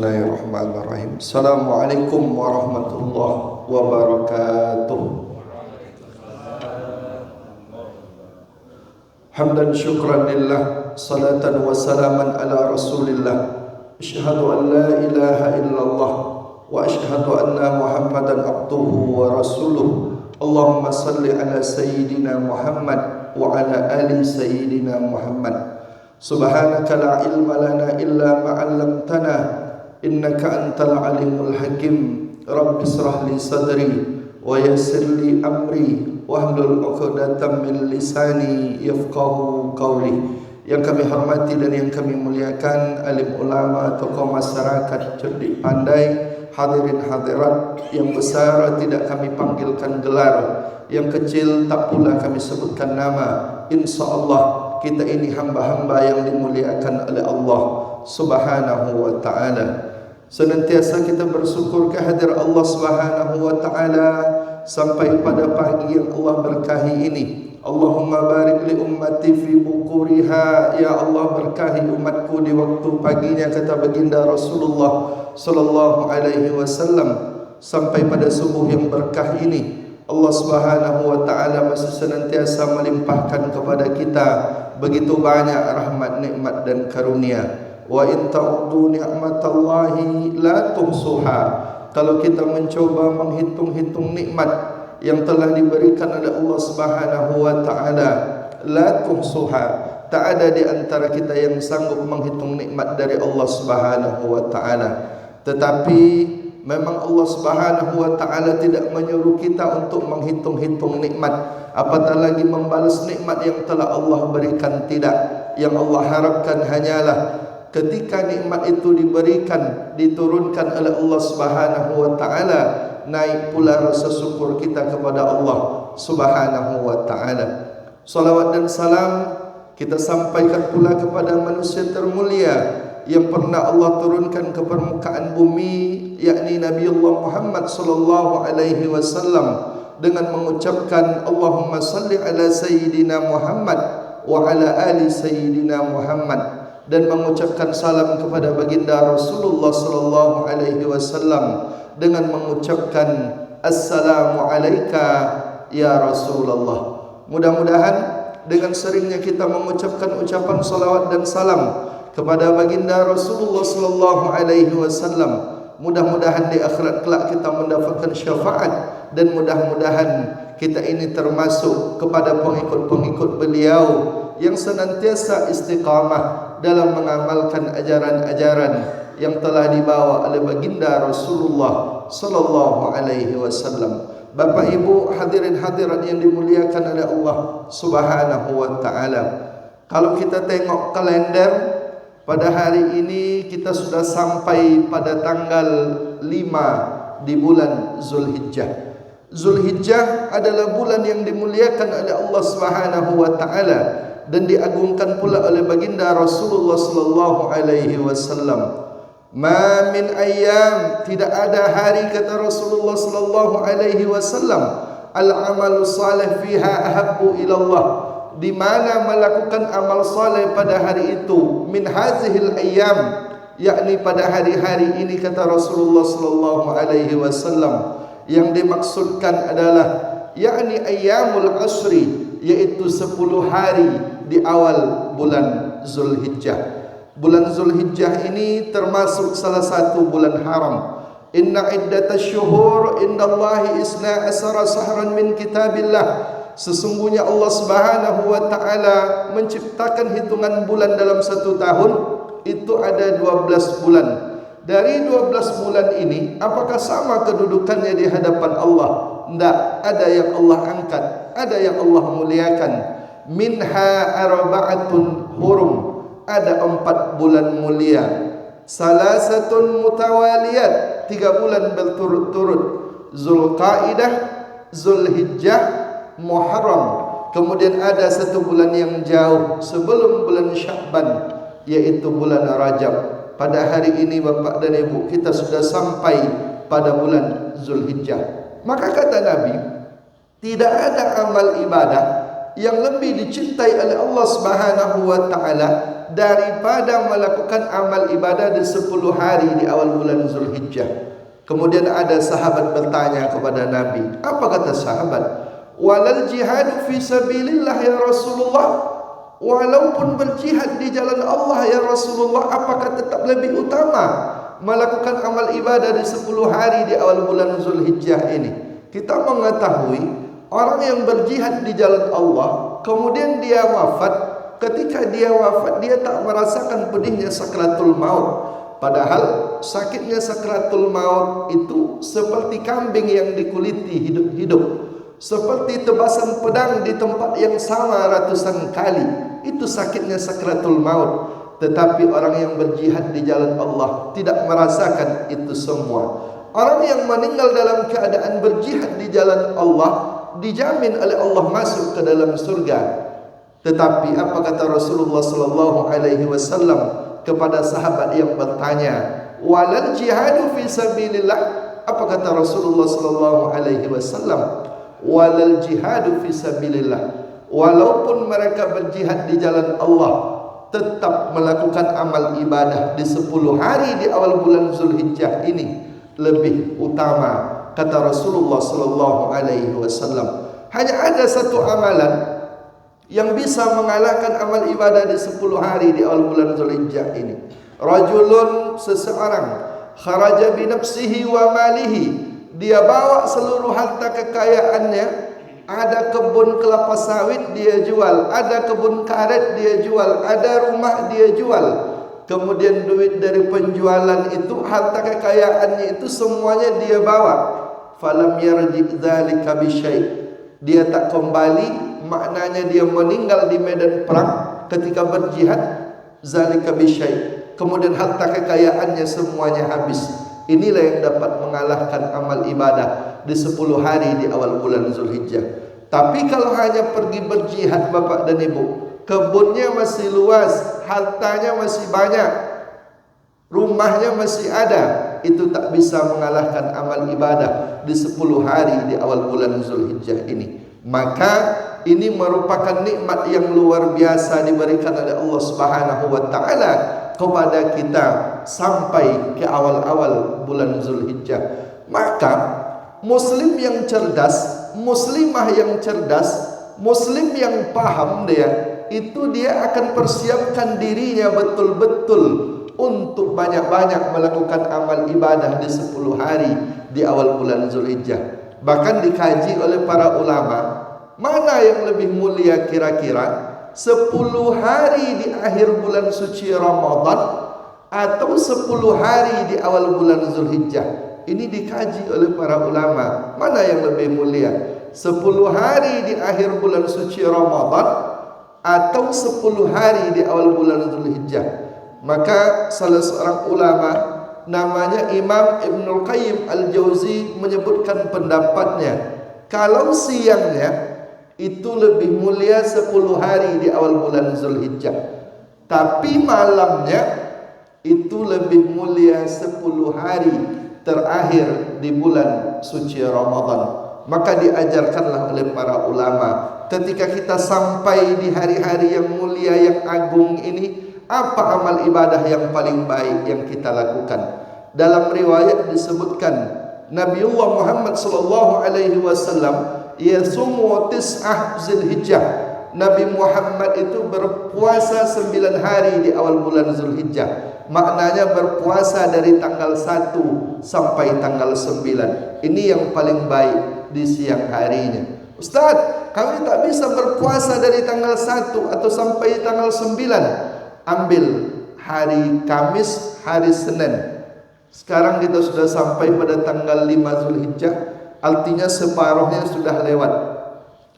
Bismillahirrahmanirrahim. Assalamualaikum warahmatullahi wabarakatuh. Hamdan syukran lillah, salatan wa salaman ala rasulillah. Asyhadu an la ilaha illallah wa asyhadu anna Muhammadan abduhu wa rasuluh. Allahumma salli ala sayyidina Muhammad wa ala ali sayyidina Muhammad. Subhanaka la ilma lana illa ma 'allamtana innaka antal alimul hakim. Rabbi israh li sadri wa yassir li amri wahlul 'uqdatam min lisani yafqahu qawli. Yang kami hormati dan yang kami muliakan alim ulama, tokoh masyarakat, cerdik pandai, hadirin hadirat yang besar tidak kami panggilkan gelar, yang kecil tak pula kami sebutkan nama. Insyaallah kita ini hamba-hamba yang dimuliakan oleh Allah Subhanahu wa ta'ala. Senantiasa kita bersyukur kehadiran Allah Subhanahu wa ta'ala sampai pada pagi yang Allah berkahi ini. Allahumma barik li ummati fi bukuriha. Ya Allah, berkahi umatku di waktu paginya, kata baginda Rasulullah sallallahu alaihi wasallam, sampai pada subuh yang berkah ini. Allah Subhanahu wa ta'ala masih senantiasa melimpahkan kepada kita begitu banyak rahmat, nikmat dan karunia. Wa in ta'uddu ni'matallahi la tuhsuha. Kalau kita mencoba menghitung-hitung nikmat yang telah diberikan oleh Allah Subhanahu wa ta'ala, la tuhsuha, tak ada di antara kita yang sanggup menghitung nikmat dari Allah Subhanahu wa ta'ala. Tetapi memang Allah Subhanahu wa ta'ala tidak menyuruh kita untuk menghitung-hitung nikmat, apatah lagi membalas nikmat yang telah Allah berikan. Tidak. Yang Allah harapkan hanyalah ketika nikmat itu diberikan, diturunkan oleh Allah Subhanahu wa ta'ala, naik pula rasa syukur kita kepada Allah Subhanahu wa ta'ala. Salawat dan salam kita sampaikan pula kepada manusia termulia yang pernah Allah turunkan ke permukaan bumi, yakni Nabi Allah Muhammad sallallahu alaihi wasallam, dengan mengucapkan Allahumma salli ala sayyidina Muhammad wa ala ali sayyidina Muhammad, dan mengucapkan salam kepada baginda Rasulullah sallallahu alaihi wasallam dengan mengucapkan assalamu alayka ya Rasulullah. Mudah-mudahan dengan seringnya kita mengucapkan ucapan salawat dan salam kepada baginda Rasulullah sallallahu alaihi wasallam, mudah-mudahan di akhirat kelak kita mendapatkan syafaat, dan mudah-mudahan kita ini termasuk kepada pengikut-pengikut beliau yang senantiasa istiqamah dalam mengamalkan ajaran-ajaran yang telah dibawa oleh baginda Rasulullah sallallahu alaihi wasallam. Bapak Ibu hadirin hadirat yang dimuliakan oleh Allah Subhanahu wa taala, kalau kita tengok kalender, pada hari ini kita sudah sampai pada tanggal 5 di bulan Zulhijjah. Zulhijjah adalah bulan yang dimuliakan oleh Allah Subhanahu wa taala dan diagungkan pula oleh baginda Rasulullah sallallahu alaihi wasallam. Ma min ayyam, tidak ada hari, kata Rasulullah sallallahu alaihi wasallam, al-amalu salih fiha ahabbu ila Allah, di mana melakukan amal saleh pada hari itu, min hazihil ayyam, yakni pada hari-hari ini, kata Rasulullah sallallahu alaihi wasallam. Yang dimaksudkan adalah yakni ayyamul asri, yaitu 10 hari di awal bulan Zulhijjah. Bulan Zulhijjah ini termasuk salah satu bulan haram. Inna iddatash syuhur indallahi isna asara sahran min kitabillah. Sesungguhnya Allah Subhanahu wa ta'ala menciptakan hitungan bulan dalam satu tahun, itu ada 12 bulan. Dari 12 bulan ini, apakah sama kedudukannya di hadapan Allah? Tidak. Ada yang Allah angkat, ada yang Allah muliakan. Minha arba'atun hurum, ada 4 bulan mulia. Salasatun mutawaliyat, 3 bulan berturut-turut. Zulqaidah, Zulhijjah, Muharram. Kemudian ada 1 bulan yang jauh sebelum bulan Sya'ban, yaitu bulan Rajab. Pada hari ini Bapak dan Ibu, kita sudah sampai pada bulan Zulhijjah. Maka kata Nabi, tidak ada amal ibadah yang lebih dicintai oleh Allah Subhanahu wa ta'ala daripada melakukan amal ibadah di 10 hari di awal bulan Zulhijjah. Kemudian ada sahabat bertanya kepada Nabi. Apa kata sahabat? Walal jihadu fi sabilillah ya Rasulullah. Walaupun berjihad di jalan Allah ya Rasulullah, apakah tetap lebih utama melakukan amal ibadah di 10 hari di awal bulan Zulhijjah ini? Kita mengetahui orang yang berjihad di jalan Allah, kemudian dia wafat. Ketika dia wafat, dia tak merasakan pedihnya sakratul maut. Padahal sakitnya sakratul maut itu seperti kambing yang dikuliti hidup-hidup, seperti tebasan pedang di tempat yang sama ratusan kali. Itu sakitnya sakratul maut. Tetapi orang yang berjihad di jalan Allah tidak merasakan itu semua. Orang yang meninggal dalam keadaan berjihad di jalan Allah dijamin oleh Allah masuk ke dalam surga. Tetapi apa kata Rasulullah sallallahu alaihi wasallam kepada sahabat yang bertanya, "Walal jihadu fi sabilillah?" Apa kata Rasulullah sallallahu alaihi wasallam? Walal jihadu fi sabilillah. Walaupun mereka berjihad di jalan Allah, tetap melakukan amal ibadah di 10 hari di awal bulan Zulhijjah ini lebih utama, kata Rasulullah sallallahu alaihi wasallam. Hanya ada satu amalan yang bisa mengalahkan amal ibadah di 10 hari di awal bulan Zulhijjah ini. Rajulun, seseorang, kharaja bi nafsihi wa malihi, dia bawa seluruh harta kekayaannya. Ada kebun kelapa sawit dia jual, ada kebun karet dia jual, ada rumah dia jual. Kemudian duit dari penjualan itu, harta kekayaannya itu semuanya dia bawa. Falam yarji dzalika bi syai'. Dia tak kembali, maknanya dia meninggal di medan perang ketika berjihad, zalika bisyai. Kemudian harta kekayaannya semuanya habis. Inilah yang dapat mengalahkan amal ibadah di 10 hari di awal bulan Zulhijjah. Tapi kalau hanya pergi berjihad Bapak dan Ibu, kebunnya masih luas, hartanya masih banyak, rumahnya masih ada, itu tak bisa mengalahkan amal ibadah di 10 hari di awal bulan Zulhijjah ini. Maka ini merupakan nikmat yang luar biasa diberikan oleh Allah Subhanahu wa taala kepada kita sampai ke awal-awal bulan Zulhijjah. Maka muslim yang cerdas, muslimah yang cerdas, muslim yang paham dia akan persiapkan dirinya betul-betul untuk banyak-banyak melakukan amal ibadah di 10 hari di awal bulan Zulhijjah. Bahkan dikaji oleh para ulama, mana yang lebih mulia kira-kira, 10 hari di akhir bulan suci Ramadan atau 10 hari di awal bulan Zulhijjah? Ini dikaji oleh para ulama, mana yang lebih mulia, 10 hari di akhir bulan suci Ramadan atau 10 hari di awal bulan Zulhijjah? Maka salah seorang ulama namanya Imam Ibnul Qayyim Al-Jauzi menyebutkan pendapatnya, kalau siangnya itu lebih mulia 10 hari di awal bulan Zulhijjah, tapi malamnya itu lebih mulia 10 hari terakhir di bulan suci Ramadan. Maka diajarkanlah oleh para ulama, ketika kita sampai di hari-hari yang mulia yang agung ini, apa amal ibadah yang paling baik yang kita lakukan? Dalam riwayat disebutkan Nabiullah Muhammad sallallahu alaihi wasallam yasumu tis'ah Zulhijjah. Nabi Muhammad itu berpuasa 9 hari di awal bulan Zulhijjah. Maknanya berpuasa dari tanggal 1 sampai tanggal 9. Ini yang paling baik di siang harinya. Ustaz, kami tak bisa berpuasa dari tanggal 1 atau sampai tanggal 9. Ambil hari Kamis, hari Senin. Sekarang kita sudah sampai pada tanggal 5 Zulhijjah, artinya separuhnya sudah lewat.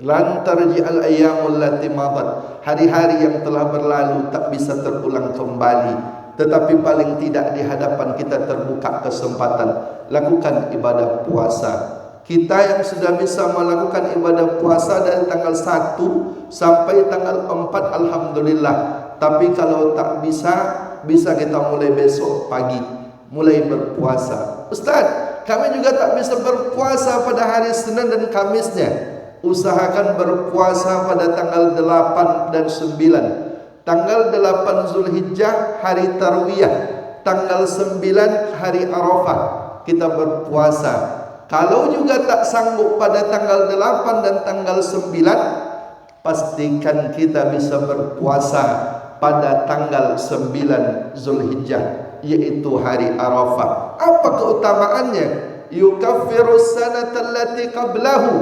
Lan tarji'al ayyamul lati madat. Hari-hari yang telah berlalu tak bisa terulang kembali. Tetapi paling tidak di hadapan kita terbuka kesempatan lakukan ibadah puasa. Kita yang sudah bisa melakukan ibadah puasa dari tanggal 1 sampai tanggal 4, alhamdulillah. Tapi kalau tak bisa, bisa kita mulai besok pagi mulai berpuasa. Ustaz, kami juga tak bisa berpuasa pada hari Senin dan Kamisnya. Usahakan berpuasa pada tanggal 8 dan 9. Tanggal 8 Zulhijjah hari Tarwiyah, tanggal 9 hari Arafah kita berpuasa. Kalau juga tak sanggup pada tanggal 8 dan tanggal 9, pastikan kita bisa berpuasa pada tanggal 9 Zulhijjah, yaitu hari Arafah. Apa keutamaannya? Yukaffiru sanata allati qablahu.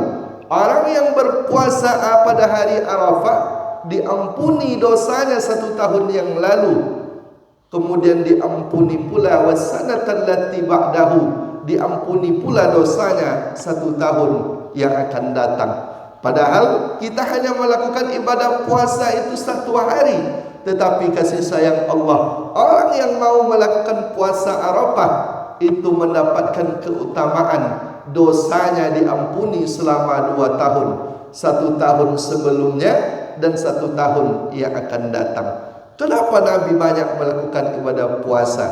Orang yang berpuasa pada hari Arafah diampuni dosanya 1 tahun yang lalu. Kemudian diampuni pula wasanatan lati ba'dahu, diampuni pula dosanya 1 tahun yang akan datang. Padahal kita hanya melakukan ibadah puasa itu 1 hari, tetapi kasih sayang Allah, orang yang mau melakukan puasa Arafah itu mendapatkan keutamaan, dosanya diampuni selama 2 tahun, 1 tahun sebelumnya dan 1 tahun yang akan datang. Kenapa Nabi banyak melakukan ibadah puasa?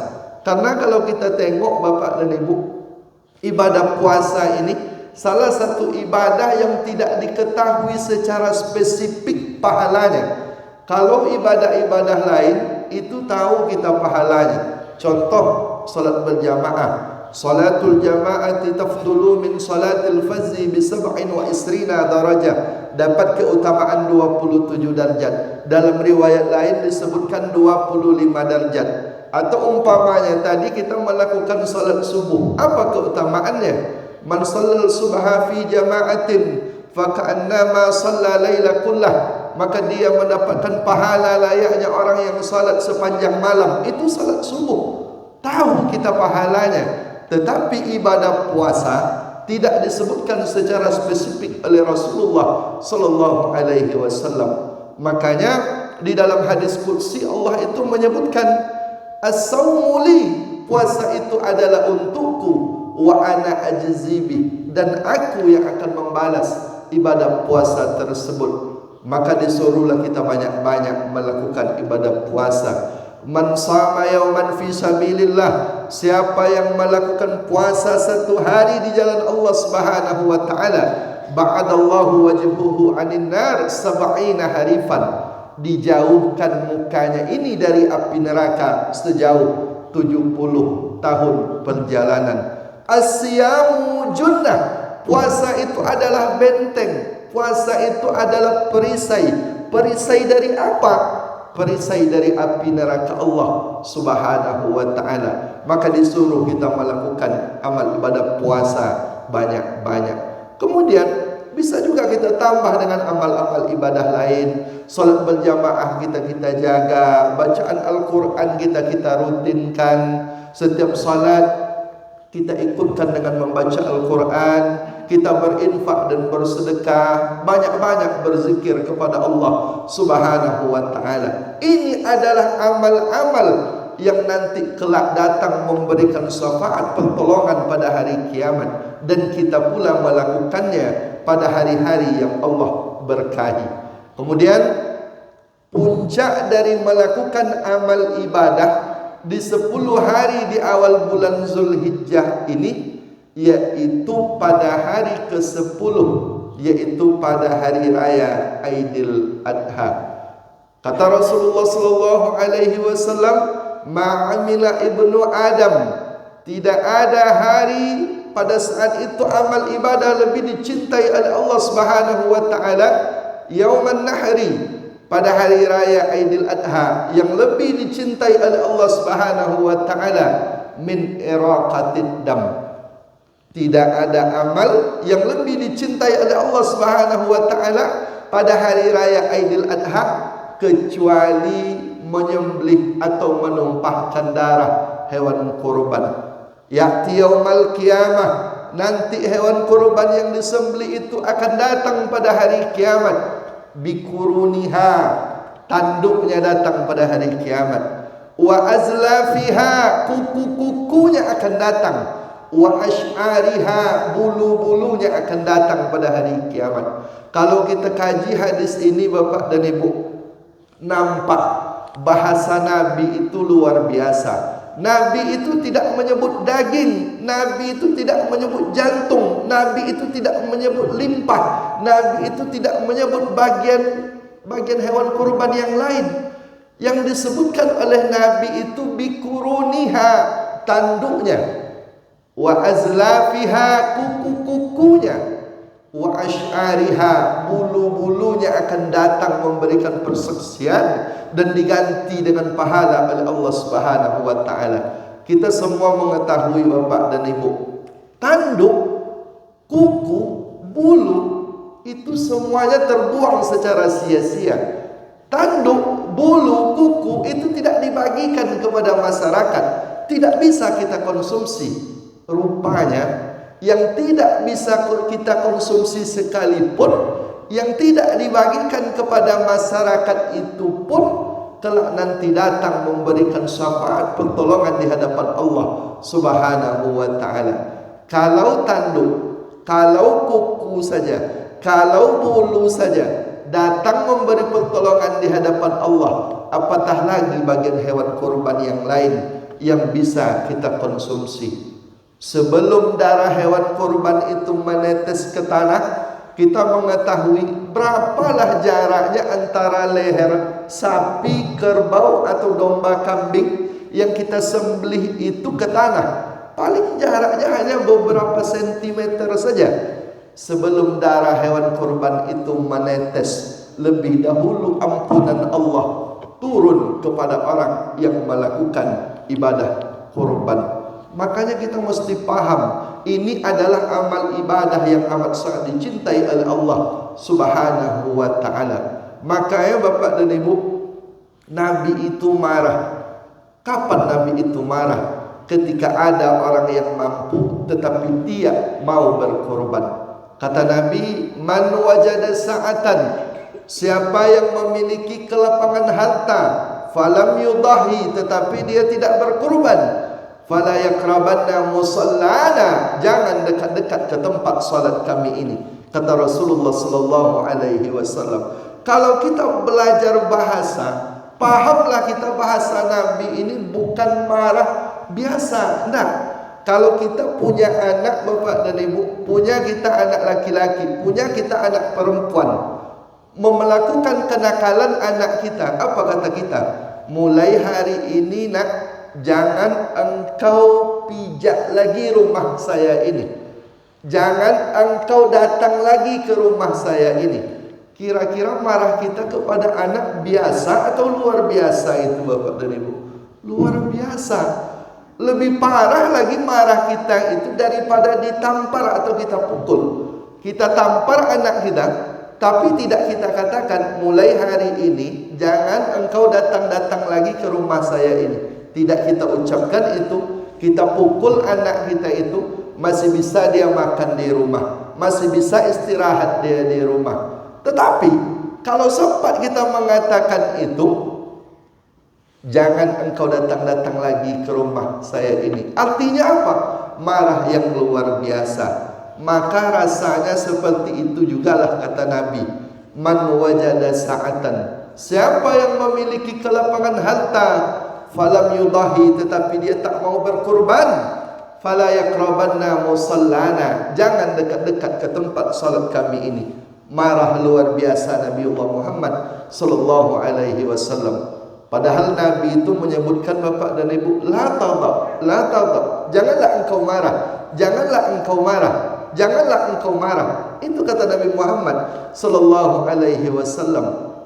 Karena kalau kita tengok Bapak dan Ibu, ibadah puasa ini salah satu ibadah yang tidak diketahui secara spesifik pahalanya. Kalau ibadah-ibadah lain itu tahu kita pahalanya. Contoh salat berjamaah. Salatul jama'ati tafdulu min salatil fazzi bi 27 darajah, dapat keutamaan 27 darjat. Dalam riwayat lain disebutkan 25 darjat. Atau umpamanya tadi kita melakukan salat subuh, apa keutamaannya? Man shallal subha fi jama'atin fa ka'annama shalla laila kullah, maka dia mendapatkan pahala layaknya orang yang salat sepanjang malam. Itu salat subuh, tahu kita pahalanya. Tetapi ibadah puasa tidak disebutkan secara spesifik oleh Rasulullah sallallahu alaihi wasallam. Makanya di dalam hadis qudsi Allah itu menyebutkan as-saumu li, puasa itu adalah untukku, wa ana ajzibi, dan aku yang akan membalas ibadah puasa tersebut. Maka disuruhlah kita banyak-banyak melakukan ibadah puasa. Man sama yauman fi sabilillah, siapa yang melakukan puasa 1 hari di jalan Allah Subhanahu wa taala, ba'adallahu wajhuhu 'anil nar 70 harifan, dijauhkan mukanya ini dari api neraka sejauh 70 tahun perjalanan. As-siyamu junnah, puasa itu adalah benteng, puasa itu adalah perisai. Perisai dari apa? Perisai dari api neraka Allah Subhanahu wa ta'ala. Maka disuruh kita melakukan amal ibadah puasa banyak-banyak. Kemudian bisa juga kita tambah dengan amal-amal ibadah lain. Salat berjamaah kita jaga, bacaan Al-Quran kita rutinkan. Setiap salat kita ikutkan dengan membaca Al-Quran, kita berinfak dan bersedekah, banyak-banyak berzikir kepada Allah Subhanahu wa ta'ala. Ini adalah amal-amal yang nanti kelak datang memberikan syafaat pertolongan pada hari kiamat, dan kita pula melakukannya pada hari-hari yang Allah berkahi. Kemudian puncak dari melakukan amal ibadah di 10 hari di awal bulan Zulhijjah ini, yaitu pada hari ke-10, yaitu pada hari raya Aidil Adha. Kata Rasulullah sallallahu alaihi wasallam, ma'amila ibnu Adam, tidak ada hari pada saat itu amal ibadah lebih dicintai oleh Allah Subhanahu wa taala, yauman nahri, pada hari raya Aidil Adha, yang lebih dicintai oleh Allah Subhanahu wa taala min iraqatid dam. Tidak ada amal yang lebih dicintai oleh Allah Subhanahu wa taala pada hari raya Aidil Adha kecuali menyembelih atau menumpahkan darah hewan kurban. Ya'ti yaumal qiyamah, nanti hewan kurban yang disembelih itu akan datang pada hari kiamat. Bikuruniha, tanduknya datang pada hari kiamat. Wa azlafiha, kuku-kukunya akan datang. Wa ash'ariha, bulu-bulunya akan datang pada hari kiamat. Kalau kita kaji hadis ini Bapak dan Ibu, nampak bahasa Nabi itu luar biasa. Nabi itu tidak menyebut daging, Nabi itu tidak menyebut jantung, Nabi itu tidak menyebut limpah, Nabi itu tidak menyebut bagian hewan kurban yang lain. Yang disebutkan oleh Nabi itu bikuruniha, tanduknya, wa azlafiha, kuku-kukunya, wa ash'ariha, bulu-bulunya akan datang memberikan persaksian dan diganti dengan pahala oleh Allah Subhanahu wa taala. Kita semua mengetahui Bapak dan Ibu, tanduk, kuku, bulu itu semuanya terbuang secara sia-sia. Tanduk, bulu, kuku itu tidak dibagikan kepada masyarakat, tidak bisa kita konsumsi. Rupanya yang tidak bisa kita konsumsi sekalipun, yang tidak dibagikan kepada masyarakat itu pun kelak nanti datang memberikan syafaat pertolongan di hadapan Allah Subhanahu wa taala. Kalau tanduk, kalau kuku saja, kalau bulu saja datang memberi pertolongan di hadapan Allah, apatah lagi bagian hewan kurban yang lain yang bisa kita konsumsi. Sebelum darah hewan kurban itu menetes ke tanah, kita mengetahui berapalah jaraknya antara leher sapi, kerbau atau domba kambing yang kita sembelih itu ke tanah. Paling jaraknya hanya beberapa sentimeter saja. Sebelum darah hewan kurban itu menetes, lebih dahulu ampunan Allah turun kepada orang yang melakukan ibadah kurban. Makanya kita mesti paham, ini adalah amal ibadah yang amat sangat dicintai oleh Allah Subhanahu wa taala. Makanya Bapak dan Ibu, Nabi itu marah. Kapan Nabi itu marah? Ketika ada orang yang mampu tetapi dia mau berkorban. Kata Nabi, man wajada sa'atan, siapa yang memiliki kelapangan harta, falam yudahi, tetapi dia tidak berkorban, fala yakrabanna musallana, jangan dekat-dekat ke tempat salat kami ini. Kata Rasulullah sallallahu alaihi wasallam. Kalau kita belajar bahasa, pahamlah kita bahasa Nabi ini bukan marah biasa. Nah, kalau kita punya anak Bapak dan Ibu, punya kita anak laki-laki, punya kita anak perempuan, melakukan kenakalan anak kita, apa kata kita? Mulai hari ini nak, jangan engkau pijak lagi rumah saya ini, jangan engkau datang lagi ke rumah saya ini. Kira-kira marah kita kepada anak biasa atau luar biasa itu Bapak dan Ibu? Luar biasa. Lebih parah lagi marah kita itu daripada ditampar atau kita pukul. Kita tampar anak kita, tapi tidak kita katakan mulai hari ini jangan engkau datang-datang lagi ke rumah saya ini. Tidak kita ucapkan itu. Kita pukul anak kita itu, masih bisa dia makan di rumah, masih bisa istirahat dia di rumah. Tetapi kalau sempat kita mengatakan itu, jangan engkau datang-datang lagi ke rumah saya ini, artinya apa? Marah yang luar biasa. Maka rasanya seperti itu jugalah kata Nabi, man wajada sa'atan, siapa yang memiliki kelapangan harta, falam yudahi, tetapi dia tak mau berkurban, fala yakrabanna musallana, jangan dekat-dekat ke tempat salat kami ini. Marah luar biasa Nabiullah Muhammad sallallahu alaihi wasallam. Padahal Nabi itu menyebutkan Bapak dan Ibu, la taghdab, la taghdab, janganlah engkau marah, janganlah engkau marah, janganlah engkau marah. Itu kata Nabi Muhammad sallallahu alaihi wasallam.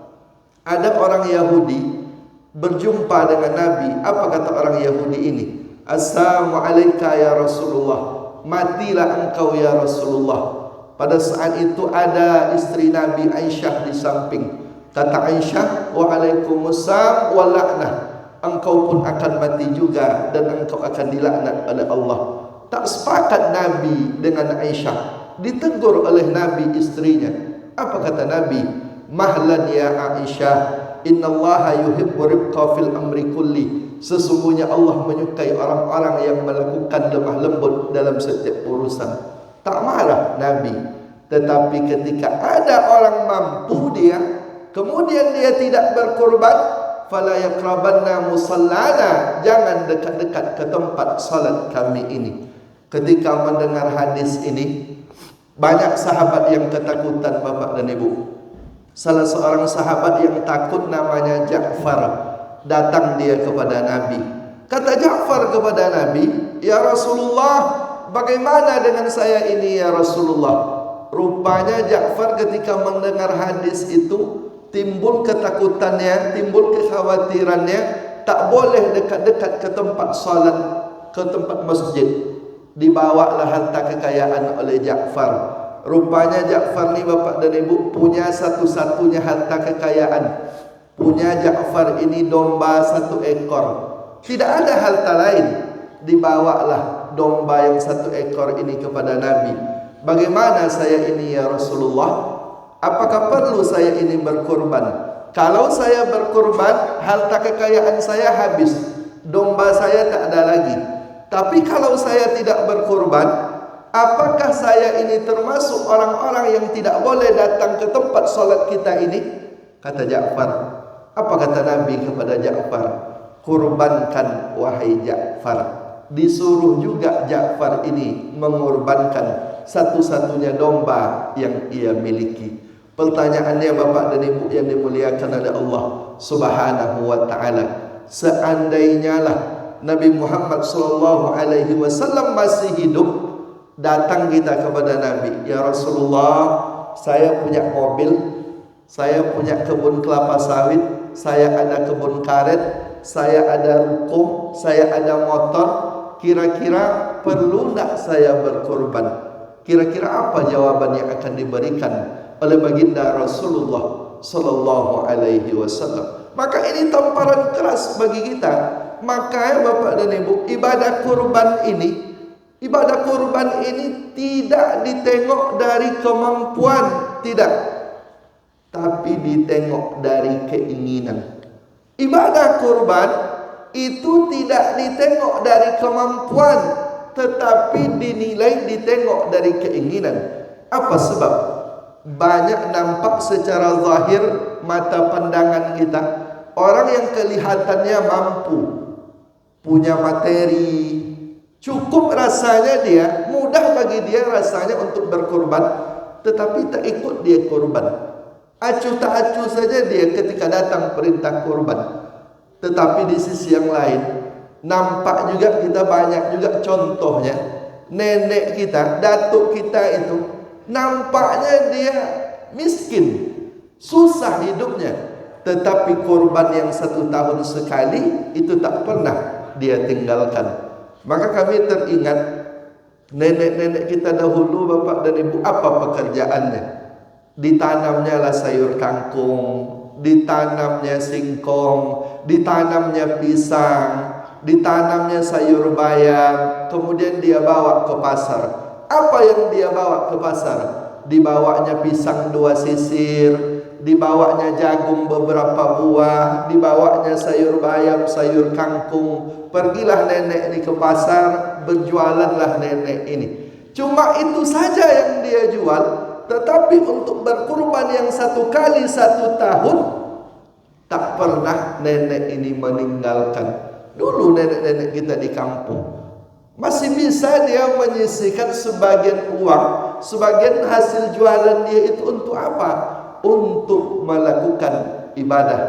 Ada orang Yahudi berjumpa dengan Nabi. Apa kata orang Yahudi ini? Assalamualaikum ya Rasulullah, matilah engkau ya Rasulullah. Pada saat itu ada istri Nabi Aisyah di samping. Kata Aisyah, waalaikumsalam wa la'nah, engkau pun akan mati juga dan engkau akan dilaknat oleh Allah. Tak sepakat Nabi dengan Aisyah. Ditegur oleh Nabi istrinya. Apa kata Nabi? Mahlan ya Aisyah, innallaha yuhibbu rifqa fil amri kulli, sesungguhnya Allah menyukai orang-orang yang melakukan lemah lembut dalam setiap urusan. Tak marah Nabi. Tetapi ketika ada orang mampu dia, kemudian dia tidak berkorban, fala yakrabanna musallana, jangan dekat-dekat ke tempat salat kami ini. Ketika mendengar hadis ini, banyak sahabat yang ketakutan Bapak dan Ibu. Salah seorang sahabat yang takut namanya Ja'far Datang dia kepada Nabi. Kata Ja'far kepada Nabi, "Ya Rasulullah, bagaimana dengan saya ini ya Rasulullah?" Rupanya Ja'far ketika mendengar hadis itu timbul ketakutannya, timbul kekhawatirannya, tak boleh dekat-dekat ke tempat salat, ke tempat masjid. Dibawalah harta kekayaan oleh Ja'far. Rupanya Ja'far ni bapak dan ibu punya satu-satunya harta kekayaan. Punya Ja'far ini domba 1 ekor. Tidak ada harta lain. Dibawalah domba yang 1 ekor ini kepada Nabi. Bagaimana saya ini ya Rasulullah? Apakah perlu saya ini berkorban? Kalau saya berkorban, harta kekayaan saya habis. Domba saya tak ada lagi. Tapi kalau saya tidak berkorban, apakah saya ini termasuk orang-orang yang tidak boleh datang ke tempat solat kita ini? Kata Ja'far. Apa kata Nabi kepada Ja'far? Kurbankan wahai Ja'far. Disuruh juga Ja'far ini mengorbankan satu-satunya domba yang ia miliki. Pertanyaannya bapak dan ibu yang dimuliakan oleh Allah Subhanahu wa taala, seandainya lah Nabi Muhammad sallallahu alaihi wasallam masih hidup, datang kita kepada Nabi, "Ya Rasulullah, saya punya mobil, saya punya kebun kelapa sawit, saya ada kebun karet, saya ada ruko, saya ada motor. Kira-kira perlu tak saya berkorban?" Kira-kira apa jawaban yang akan diberikan oleh baginda Rasulullah sallallahu alaihi wasallam? Maka ini tamparan keras bagi kita. Maka Bapak dan Ibu, ibadah kurban ini tidak ditengok dari kemampuan, tidak, tapi ditengok dari keinginan. Ibadah kurban itu tidak ditengok dari kemampuan, tetapi dinilai ditengok dari keinginan. Apa sebab? Banyak nampak secara zahir mata pandangan kita orang yang kelihatannya mampu, punya materi, cukup rasanya dia, mudah bagi dia rasanya untuk berkorban, tetapi tak ikut dia korban. Acuh tak acuh saja dia ketika datang perintah korban. Tetapi di sisi yang lain, nampak juga kita banyak juga contohnya. Nenek kita, datuk kita itu nampaknya dia miskin, susah hidupnya, tetapi korban yang 1 tahun sekali itu tak pernah dia tinggalkan. Maka kami teringat nenek-nenek kita dahulu bapak dan ibu, apa pekerjaannya? Ditanamnya lah sayur kangkung, ditanamnya singkong, ditanamnya pisang, ditanamnya sayur bayam, kemudian dia bawa ke pasar. Apa yang dia bawa ke pasar? Dibawanya pisang 2 sisir, dibawanya jagung beberapa buah, dibawanya sayur bayam, sayur kangkung. Pergilah nenek ini ke pasar, berjualanlah nenek ini. Cuma itu saja yang dia jual, tetapi untuk berkurban yang 1 kali 1 tahun, tak pernah nenek ini meninggalkan. Dulu nenek-nenek kita di kampung masih bisa dia menyisihkan sebagian uang, sebagian hasil jualan dia itu untuk apa? Untuk melakukan ibadah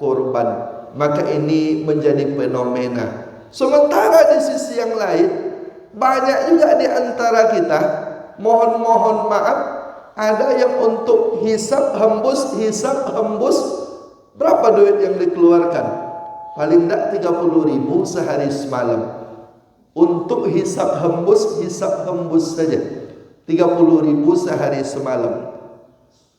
kurban. Maka ini menjadi fenomena. Sementara di sisi yang lain, banyak juga di antara kita, mohon maaf, ada yang untuk hisab hembus, berapa duit yang dikeluarkan? Paling tak 30.000 sehari semalam. Untuk hisab hembus saja 30.000 sehari semalam.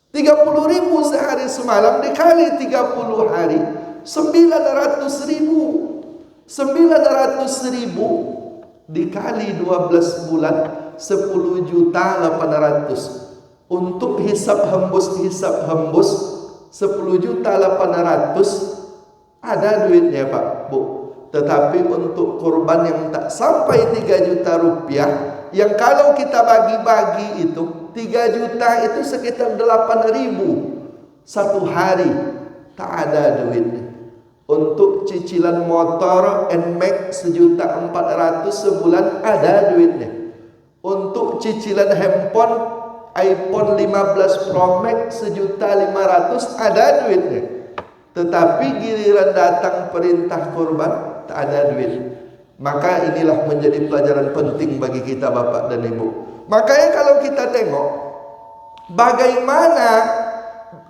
30.000 sehari semalam dikali 30 hari, 900.000. 900.000 dikali 12 bulan, 10.800.000. Untuk hisab hembus 10.800.000 ada duitnya Pak Bu. Tetapi untuk kurban yang tak sampai 3 juta rupiah, yang kalau kita bagi-bagi itu 3 juta itu sekitar 8.000 1 hari, tak ada duitnya. Untuk cicilan motor NMAX 1.400.000 sebulan ada duitnya. Untuk cicilan handphone iPhone 15 Pro Max 1.500.000 ada duitnya. Tetapi giliran datang perintah kurban, tak ada duit. Maka inilah menjadi pelajaran penting bagi kita Bapak dan Ibu. Makanya kalau kita tengok bagaimana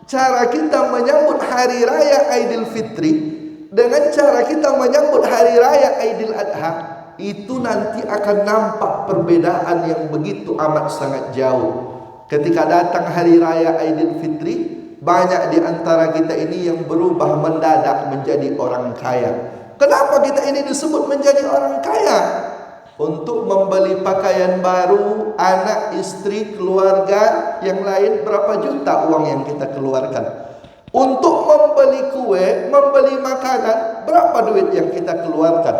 cara kita menyambut hari raya Aidil Fitri dengan cara kita menyambut hari raya Aidil Adha, itu nanti akan nampak perbedaan yang begitu amat sangat jauh. Ketika datang hari raya Aidil Fitri, banyak di antara kita ini yang berubah mendadak menjadi orang kaya. Kenapa kita ini disebut menjadi orang kaya? Untuk membeli pakaian baru, anak, istri, keluarga yang lain, berapa juta uang yang kita keluarkan. Untuk membeli kue, membeli makanan, berapa duit yang kita keluarkan.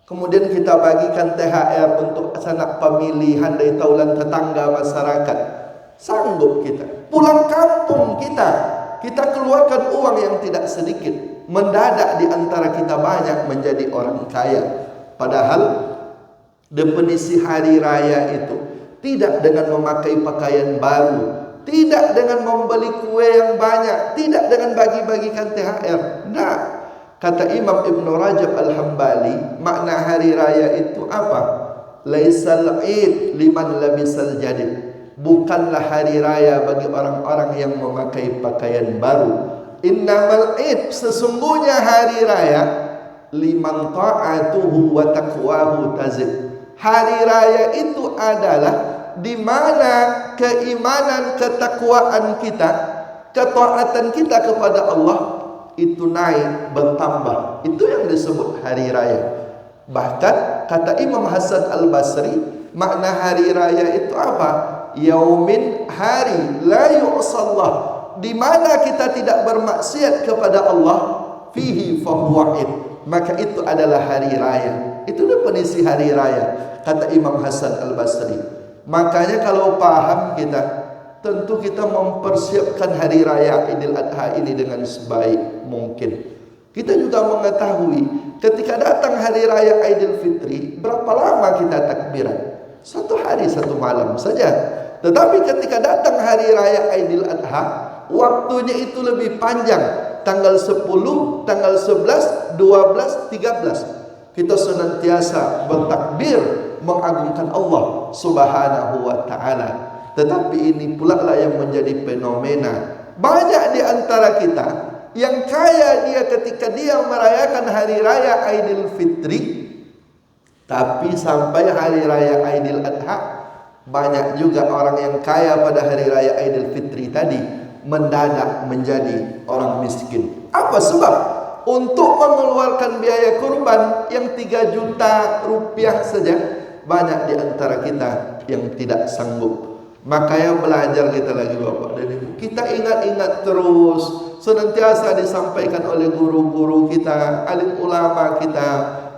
Kemudian kita bagikan THR untuk sanak famili, handai taulan tetangga masyarakat. Sanggup kita. Pulang kampung kita keluarkan uang yang tidak sedikit. Mendadak di antara kita banyak menjadi orang kaya. Padahal definisi hari raya itu tidak dengan memakai pakaian baru, tidak dengan membeli kue yang banyak, tidak dengan bagi-bagikan THR. Nah, kata Imam Ibn Rajab Al-Hambali, makna hari raya itu apa? Laisal id liman labisal jadid. Bukanlah hari raya bagi orang-orang yang memakai pakaian baru. Innamal id, sesungguhnya hari raya liman ta'atuhu wa taqwahu tazid. Hari raya itu adalah di mana keimanan, ketakwaan kita, ketaatan kita kepada Allah itu naik, bertambah. Itu yang disebut hari raya. Bahkan kata Imam Hasan Al-Basri, makna hari raya itu apa? Yaumin, hari, la yu'sallah, di mana kita tidak bermaksiat kepada Allah, fihi fahuwa id, maka itu adalah hari raya. Itu definisi hari raya, kata Imam Hasan Al-Basri. Makanya kalau paham kita, tentu kita mempersiapkan hari raya Idul Adha ini dengan sebaik mungkin. Kita juga mengetahui ketika datang hari raya Idul Fitri, berapa lama kita takbiran? 1 hari 1 malam saja. Tetapi ketika datang hari raya Idul Adha, waktunya itu lebih panjang. Tanggal 10, tanggal 11, 12, 13. Kita senantiasa bertakbir mengagungkan Allah Subhanahu wa ta'ala. Tetapi ini pula lah yang menjadi fenomena. Banyak di antara kita yang kaya dia ketika dia merayakan hari raya Aidil Fitri, tapi sampai hari raya Aidil Adha, banyak juga orang yang kaya pada hari raya Aidil Fitri tadi mendadak menjadi orang miskin. Apa sebab? Untuk mengeluarkan biaya kurban yang 3 juta rupiah saja, banyak di antara kita yang tidak sanggup. Makanya belajar kita lagi Bapak dan Ibu. Kita ingat-ingat terus, senantiasa disampaikan oleh guru-guru kita, alim ulama kita,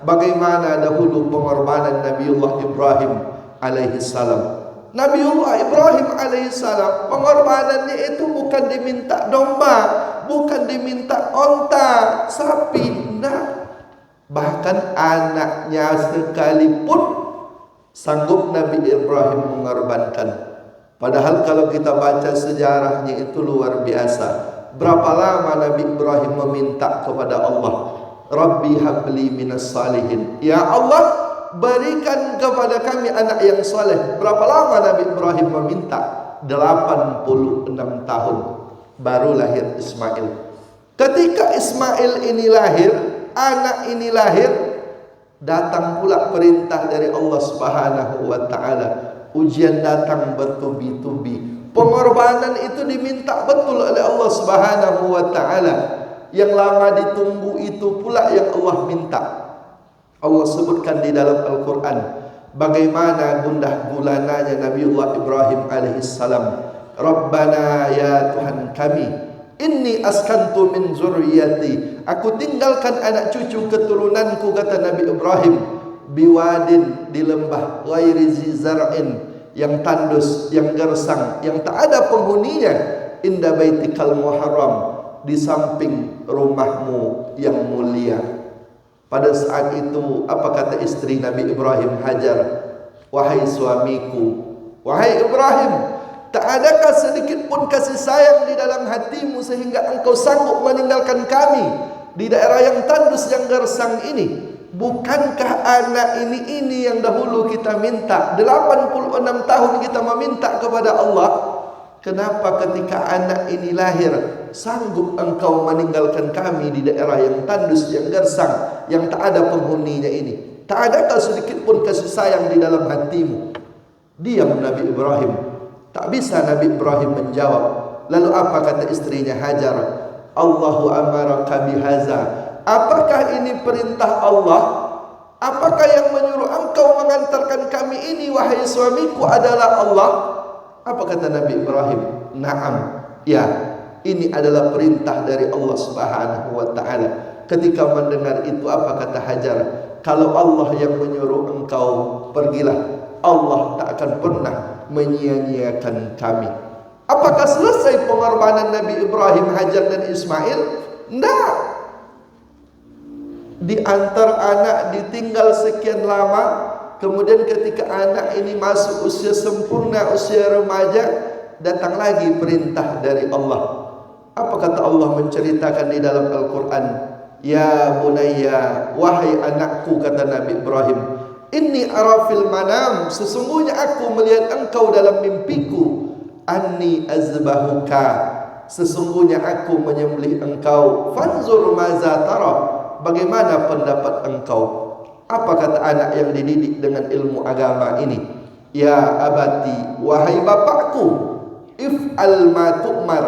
bagaimana dahulu pengorbanan Nabiullah Ibrahim alaihi salam. Nabiullah Ibrahim alaihissalam, pengorbanannya itu bukan diminta domba, bukan diminta onta, sapi, nah. Bahkan anaknya sekalipun sanggup Nabi Ibrahim mengorbankan. Padahal kalau kita baca sejarahnya itu luar biasa. Berapa lama Nabi Ibrahim meminta kepada Allah, Rabbi habli minas salihin, ya Allah, berikan kepada kami anak yang soleh. Berapa lama Nabi Ibrahim meminta? 86 tahun baru lahir Ismail. Ketika Ismail ini lahir, anak ini lahir, datang pula perintah dari Allah Subhanahu wa ta'ala. Ujian datang bertubi-tubi. Pengorbanan itu diminta betul oleh Allah Subhanahu wa ta'ala. Yang lama ditunggu itu pula yang Allah minta. Allah sebutkan di dalam Al-Quran bagaimana gundah gulananya Nabiullah Ibrahim alaihissalam. Rabbana ya Tuhan kami, inni askantu min zurriyati, aku tinggalkan anak cucu keturunanku, kata Nabi Ibrahim, biwadin, di lembah, ghairi zizar'in, yang tandus, yang gersang, yang tak ada penghuninya, inda baitikal muharram, di samping rumahmu yang mulia. Pada saat itu apa kata istri Nabi Ibrahim, Hajar? Wahai suamiku, wahai Ibrahim, Tak adakah sedikit pun kasih sayang di dalam hatimu sehingga engkau sanggup meninggalkan kami di daerah yang tandus yang gersang ini? Bukankah anak ini yang dahulu kita minta? 86 tahun kita meminta kepada Allah. Kenapa ketika anak ini lahir sanggup engkau meninggalkan kami di daerah yang tandus yang gersang yang tak ada penghuninya ini? Tak adakah sedikit pun kasih sayang di dalam hatimu? Diam Nabi Ibrahim. Tak bisa Nabi Ibrahim menjawab. Lalu apa kata istrinya Hajar? Allahu amaraka bihaza. Apakah ini perintah Allah? Apakah yang menyuruh engkau mengantarkan kami ini wahai suamiku adalah Allah? Apa kata Nabi Ibrahim? Naam. Ya, ini adalah perintah dari Allah Subhanahu wa taala. Ketika mendengar itu apa kata Hajar? Kalau Allah yang menyuruh engkau, pergilah. Allah tak akan pernah menyia-nyiakan kami. Apakah selesai pengorbanan Nabi Ibrahim, Hajar dan Ismail? Tidak. Diantar anak, ditinggal sekian lama, kemudian ketika anak ini masuk usia sempurna, usia remaja, datang lagi perintah dari Allah. Apa kata Allah menceritakan di dalam Al-Quran? Ya bunayya, wahai anakku, kata Nabi Ibrahim, inni arafil manam, sesungguhnya aku melihat engkau dalam mimpiku. Anni azbahuka, sesungguhnya aku menyembelih engkau. Fanzur maza tara, bagaimana pendapat engkau? Apa kata anak yang dididik dengan ilmu agama ini? Ya abati, wahai bapakku, if'al ma tu'mar,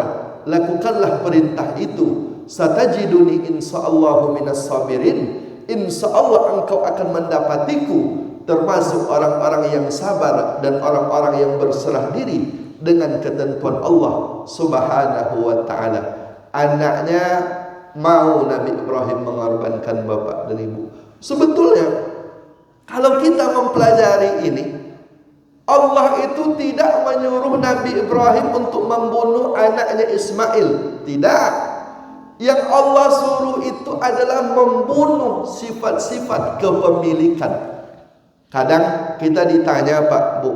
lakukanlah perintah itu. Satajiduni insyaallahu minas sabirin, insyaallah engkau akan mendapatiku termasuk orang-orang yang sabar dan orang-orang yang berserah diri dengan ketentuan Allah Subhanahu wa taala. Anaknya mau Nabi Ibrahim mengorbankan bapak dan ibu. Sebetulnya kalau kita mempelajari ini, Allah itu tidak menyuruh Nabi Ibrahim untuk membunuh anaknya Ismail. Tidak. Yang Allah suruh itu adalah membunuh sifat-sifat kepemilikan. Kadang kita ditanya, Pak, Bu,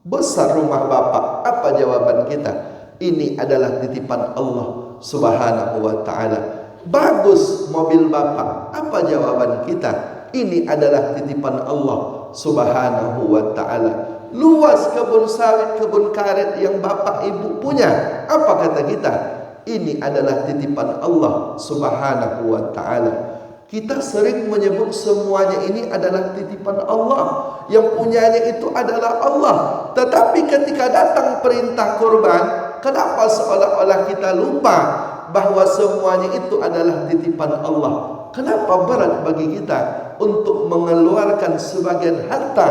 besar rumah Bapak, apa jawaban kita? Ini adalah titipan Allah Subhanahu wa ta'ala. Bagus mobil Bapak, apa jawaban kita? Ini adalah titipan Allah Subhanahu wa ta'ala. Luas kebun sawit, kebun karet yang Bapak Ibu punya, apa kata kita? Ini adalah titipan Allah Subhanahu wa ta'ala. Kita sering menyebut semuanya ini adalah titipan Allah. Yang punyanya itu adalah Allah. Tetapi ketika datang perintah kurban, kenapa seolah-olah kita lupa bahwa semuanya itu adalah titipan Allah? Kenapa berat bagi kita untuk mengeluarkan sebagian harta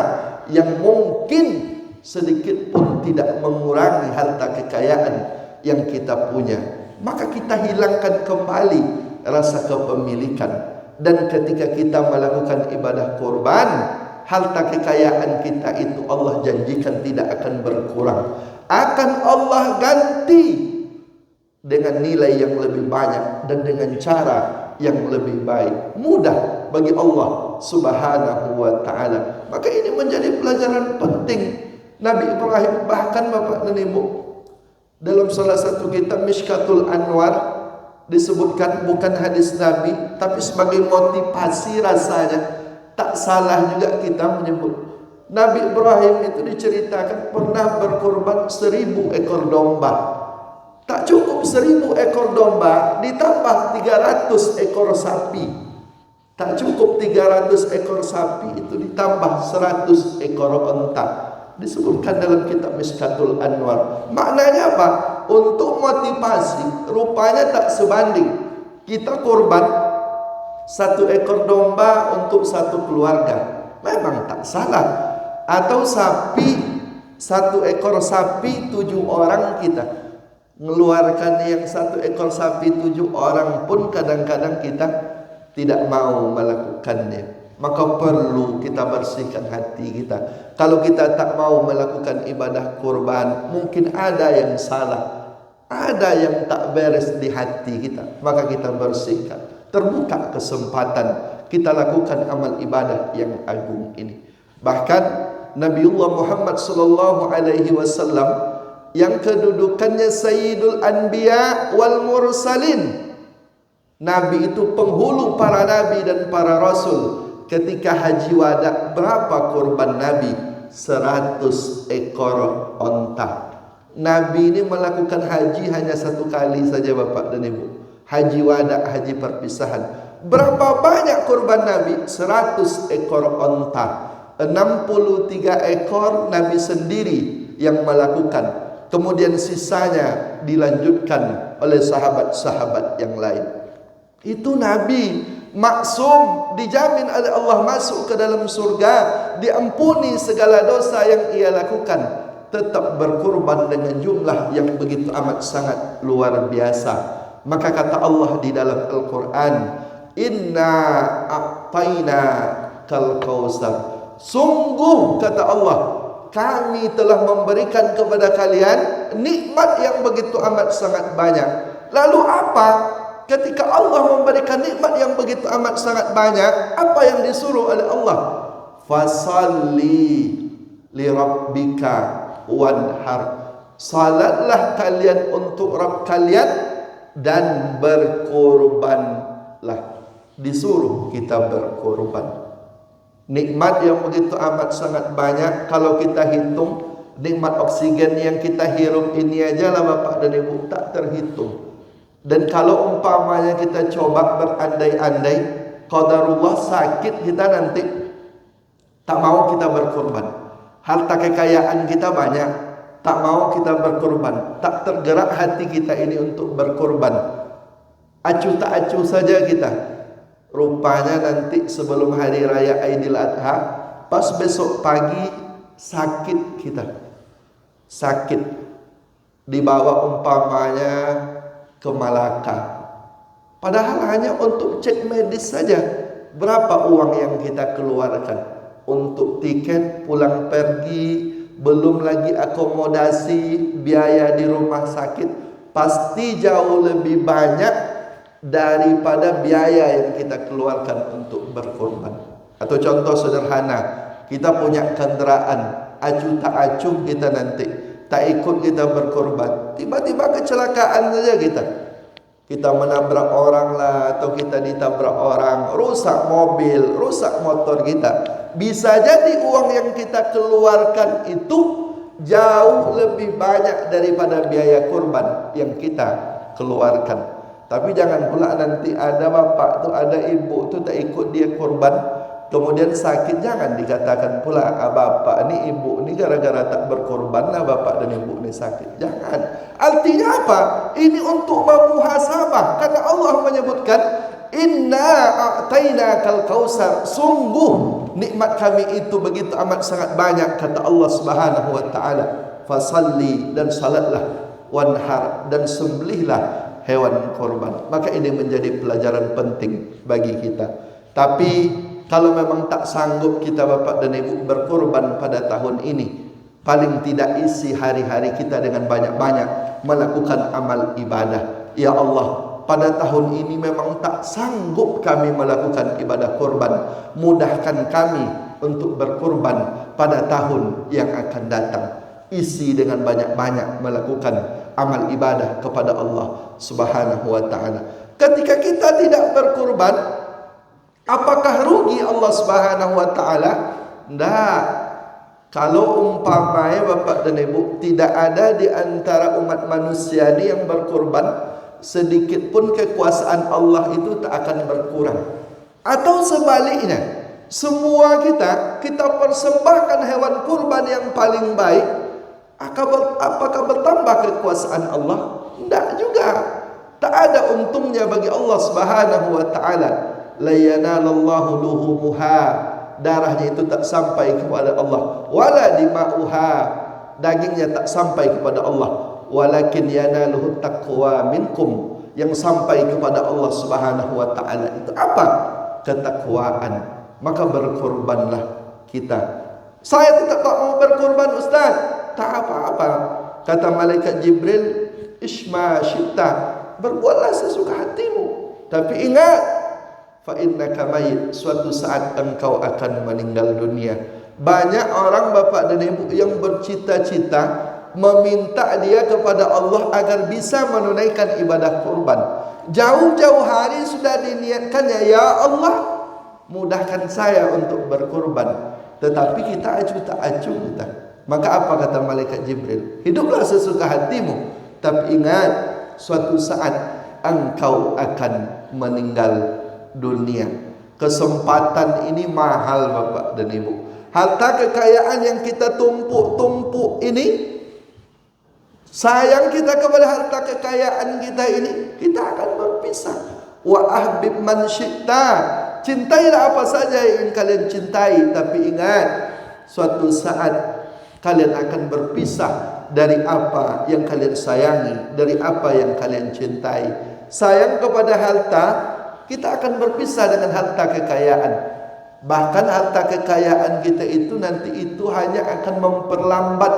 yang mungkin sedikit pun tidak mengurangi harta kekayaan yang kita punya? Maka kita hilangkan kembali rasa kepemilikan. Dan ketika kita melakukan ibadah kurban, harta kekayaan kita itu Allah janjikan tidak akan berkurang. Akan Allah ganti dengan nilai yang lebih banyak dan dengan cara yang lebih baik. Mudah bagi Allah Subhanahu wa ta'ala. Maka ini menjadi pelajaran penting Nabi Ibrahim. Bahkan Bapak dan Ibu, dalam salah satu kitab Mishkatul Anwar disebutkan, bukan hadis Nabi, tapi sebagai motivasi rasanya tak salah juga kita menyebut. Nabi Ibrahim itu diceritakan pernah berkorban 1000 ekor domba. Tak cukup 1000 ekor domba, ditambah 300 ekor sapi. Tak cukup 300 ekor sapi, itu ditambah 100 ekor onta. Disebutkan dalam kitab Mishkatul Anwar. Maknanya apa? Untuk motivasi. Rupanya tak sebanding. Kita korban 1 ekor domba untuk 1 keluarga, memang tak salah. Atau sapi, 1 ekor sapi 7 orang kita mengeluarkan. Yang 1 ekor sapi 7 orang pun kadang-kadang kita tidak mau melakukannya. Maka perlu kita bersihkan hati kita. Kalau kita tak mau melakukan ibadah kurban, mungkin ada yang salah, ada yang tak beres di hati kita. Maka kita bersihkan. Terbuka kesempatan kita lakukan amal ibadah yang agung ini. Bahkan Nabiullah Muhammad sallallahu alaihi wasallam yang kedudukannya Sayyidul Anbiya wal Mursalin. Nabi itu penghulu para nabi dan para rasul. Ketika haji wada, berapa kurban Nabi? 100 ekor onta. Nabi ini melakukan haji hanya 1 kali saja Bapak dan Ibu. Haji wada, haji perpisahan. Berapa banyak kurban Nabi? 100 ekor onta. 63 ekor Nabi sendiri yang melakukan. Kemudian sisanya dilanjutkan oleh sahabat-sahabat yang lain. Itu Nabi maksum, dijamin oleh Allah masuk ke dalam surga, diampuni segala dosa yang ia lakukan, tetap berkurban dengan jumlah yang begitu amat sangat luar biasa. Maka kata Allah di dalam Al-Quran, inna a'tayna kal kausar, sungguh kata Allah, kami telah memberikan kepada kalian nikmat yang begitu amat sangat banyak. Lalu apa? Ketika Allah memberikan nikmat yang begitu amat sangat banyak, apa yang disuruh oleh Allah? Fasalli li rabbika wanhar. Salatlah kalian untuk Rabb kalian dan berkorbanlah. Disuruh kita berkorban. Nikmat yang begitu amat sangat banyak, kalau kita hitung nikmat oksigen yang kita hirup ini aja lah Bapak dan Ibu, tak terhitung. Dan kalau umpamanya kita coba berandai-andai, qadarullah sakit kita nanti, tak mau kita berkorban. Harta kekayaan kita banyak, tak mau kita berkorban. Tak tergerak hati kita ini untuk berkorban. Acuh tak acuh saja kita. Rupanya nanti sebelum hari raya Aidil Adha, pas besok pagi sakit kita. Sakit. Dibawa umpamanya ke Malaka. Padahal hanya untuk cek medis saja. Berapa uang yang kita keluarkan? Untuk tiket pulang pergi, belum lagi akomodasi, biaya di rumah sakit. Pasti jauh lebih banyak daripada biaya yang kita keluarkan untuk berkorban. Atau contoh sederhana, kita punya kendaraan, acuh tak acuh kita nanti, tak ikut kita berkorban, tiba-tiba kecelakaan saja kita menabrak orang lah, atau kita ditabrak orang, rusak mobil, rusak motor kita. Bisa jadi uang yang kita keluarkan itu jauh lebih banyak daripada biaya kurban yang kita keluarkan. Tapi jangan pula nanti ada bapak tu, ada ibu tu tak ikut dia kurban, kemudian sakit, jangan dikatakan pula bapak ni ibu ni gara-gara tak berkorban lah bapak dan ibu ni sakit. Jangan. Artinya apa? Ini untuk memuhasabah. Karena Allah menyebutkan inna a'tayna kal kausar, sungguh nikmat kami itu begitu amat sangat banyak, kata Allah Subhanahu wa taala. Fasalli, dan salatlah, wanhar, dan sembelihlah hewan korban. Maka ini menjadi pelajaran penting bagi kita. Tapi kalau memang tak sanggup kita bapak dan ibu berkorban pada tahun ini, paling tidak isi hari-hari kita dengan banyak-banyak melakukan amal ibadah. Ya Allah, pada tahun ini memang tak sanggup kami melakukan ibadah korban. Mudahkan kami untuk berkorban pada tahun yang akan datang. Isi dengan banyak-banyak melakukan amal ibadah kepada Allah Subhanahu wa taala. Ketika kita tidak berkorban, apakah rugi Allah Subhanahu wa taala? Tidak. Kalau umpamanya bapak dan ibu tidak ada di antara umat manusia ini yang berkorban, sedikit pun kekuasaan Allah itu tak akan berkurang. Atau sebaliknya, semua kita persembahkan hewan kurban yang paling baik, apakah bertambah kekuasaan Allah? Tidak juga. Tak ada untungnya bagi Allah Subhanahu wa taala. La yanalallahu luhumuha, darahnya itu tak sampai kepada Allah. Wala dima'uha, dagingnya tak sampai kepada Allah. Walakin yanaluhu taqwa minkum, yang sampai kepada Allah Subhanahu wa taala itu apa? Ketakwaan. Maka berkorbanlah kita. Saya tetap tak mau berkorban Ustaz. Tak apa-apa. Kata malaikat Jibril, isma syita, berbuatlah sesuka hatimu. Tapi ingat, fa innaka mayyit, suatu saat engkau akan meninggal dunia. Banyak orang bapak dan ibu yang bercita-cita meminta dia kepada Allah agar bisa menunaikan ibadah kurban. Jauh-jauh hari sudah diniatkannya, ya Allah, mudahkan saya untuk berkurban. Tetapi kita acuh tak acuh kita. Maka apa kata malaikat Jibril? Hiduplah sesuka hatimu, tapi ingat suatu saat engkau akan meninggal dunia. Kesempatan ini mahal Bapak dan Ibu. Harta kekayaan yang kita tumpuk-tumpuk ini, sayang kita kepada harta kekayaan kita ini, kita akan berpisah. Wa ahbib man syi'ta, cintailah apa saja yang kalian cintai, tapi ingat suatu saat kalian akan berpisah dari apa yang kalian sayangi, dari apa yang kalian cintai. Sayang kepada harta, kita akan berpisah dengan harta kekayaan. Bahkan harta kekayaan kita itu nanti itu hanya akan memperlambat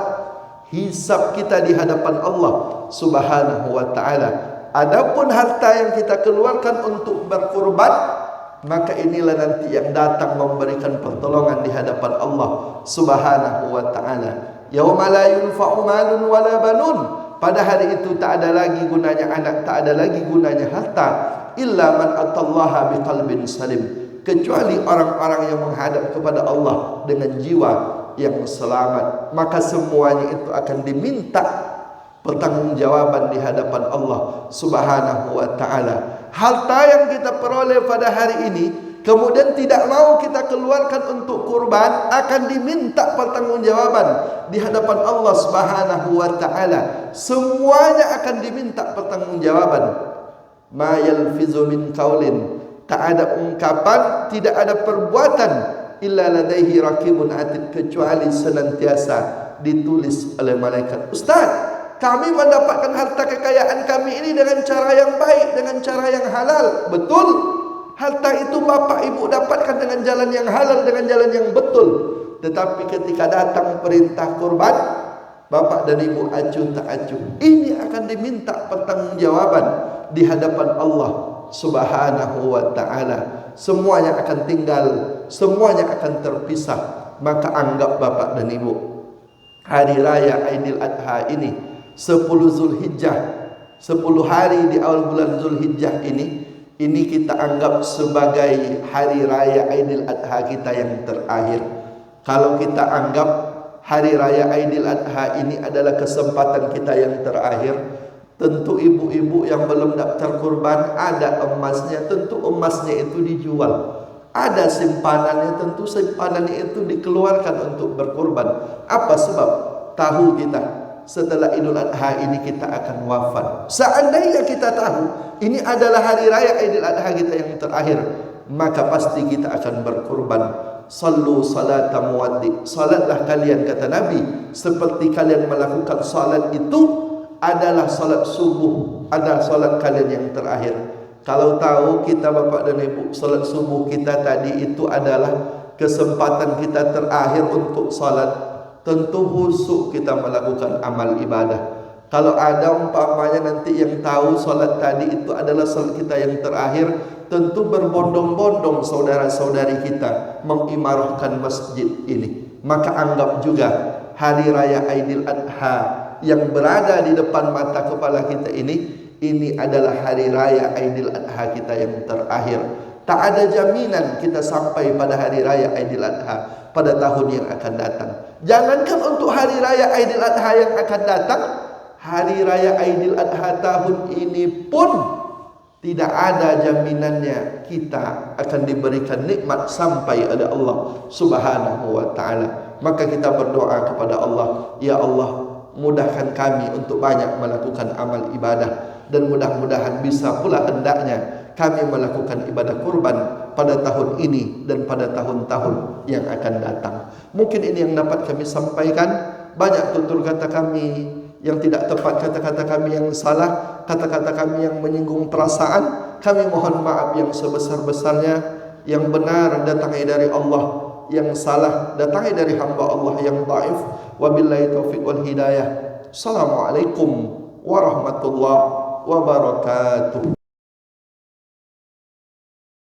hisab kita di hadapan Allah Subhanahu wa ta'ala. Adapun harta yang kita keluarkan untuk berkurban, maka inilah nanti yang datang memberikan pertolongan di hadapan Allah Subhanahu wa ta'ala. Yauma la yunfa'u malun wala banun. Pada hari itu tak ada lagi gunanya anak, tak ada lagi gunanya harta, illa man atallaha biqalbin salim, kecuali orang-orang yang menghadap kepada Allah dengan jiwa yang selamat. Maka semuanya itu akan diminta pertanggungjawaban di hadapan Allah Subhanahu wa ta'ala. Harta yang kita peroleh pada hari ini kemudian tidak mau kita keluarkan untuk kurban, akan diminta pertanggungjawaban di hadapan Allah Subhanahu wa ta'ala. Semuanya akan diminta pertanggungjawaban. Ma yalfizu min qaulin, tak ada ungkapan, tidak ada perbuatan, illa ladaihi raqibun atid, kecuali senantiasa ditulis oleh malaikat. Ustaz, kami mendapatkan harta kekayaan kami ini dengan cara yang baik, dengan cara yang halal. Betul, harta itu bapak ibu dapatkan dengan jalan yang halal, dengan jalan yang betul. Tetapi ketika datang perintah kurban, bapak dan ibu acuh tak acuh. Ini akan diminta pertanggungjawaban di hadapan Allah Subhanahu wa ta'ala. Semuanya akan tinggal, semuanya akan terpisah. Maka anggap bapak dan ibu, hari raya Aidil Adha ini 10 Zulhijjah, 10 hari di awal bulan Zulhijjah ini kita anggap sebagai hari raya Aidil Adha kita yang terakhir. Kalau kita anggap hari raya Aidil Adha ini adalah kesempatan kita yang terakhir, tentu ibu-ibu yang belum daftar kurban, ada emasnya, tentu emasnya itu dijual. Ada simpanannya, tentu simpanannya itu dikeluarkan untuk berkurban. Apa sebab? Tahu kita setelah Idul Adha ini kita akan wafat. Seandainya kita tahu ini adalah hari raya Idul Adha kita yang terakhir, maka pasti kita akan berkurban. Sallu salata muwaddi, salatlah kalian, kata Nabi, seperti kalian melakukan salat itu adalah salat subuh, adalah salat kalian yang terakhir. Kalau tahu kita bapak dan ibu, salat subuh kita tadi itu adalah kesempatan kita terakhir untuk salat, tentu husuk kita melakukan amal ibadah. Kalau ada umpamanya nanti yang tahu salat tadi itu adalah salat kita yang terakhir, tentu berbondong-bondong saudara-saudari kita mengimarahkan masjid ini. Maka anggap juga hari raya Aidil Adha yang berada di depan mata kepala kita ini adalah hari raya Aidil Adha kita yang terakhir. Tak ada jaminan kita sampai pada hari raya Aidil Adha pada tahun yang akan datang. Jangankan untuk hari raya Aidil Adha yang akan datang, hari raya Aidil Adha tahun ini pun tidak ada jaminannya kita akan diberikan nikmat sampai oleh Allah Subhanahu wa ta'ala. Maka kita berdoa kepada Allah, ya Allah, mudahkan kami untuk banyak melakukan amal ibadah, dan mudah-mudahan bisa pula hendaknya kami melakukan ibadah kurban pada tahun ini dan pada tahun-tahun yang akan datang. Mungkin ini yang dapat kami sampaikan. Banyak tutur kata kami yang tidak tepat, kata-kata kami yang salah, kata-kata kami yang menyinggung perasaan, kami mohon maaf yang sebesar-besarnya. Yang benar datangnya dari Allah, yang salah datangnya dari hamba Allah yang dhaif. Wabillahi taufiq wal hidayah. Assalamualaikum warahmatullahi wabarakatuh.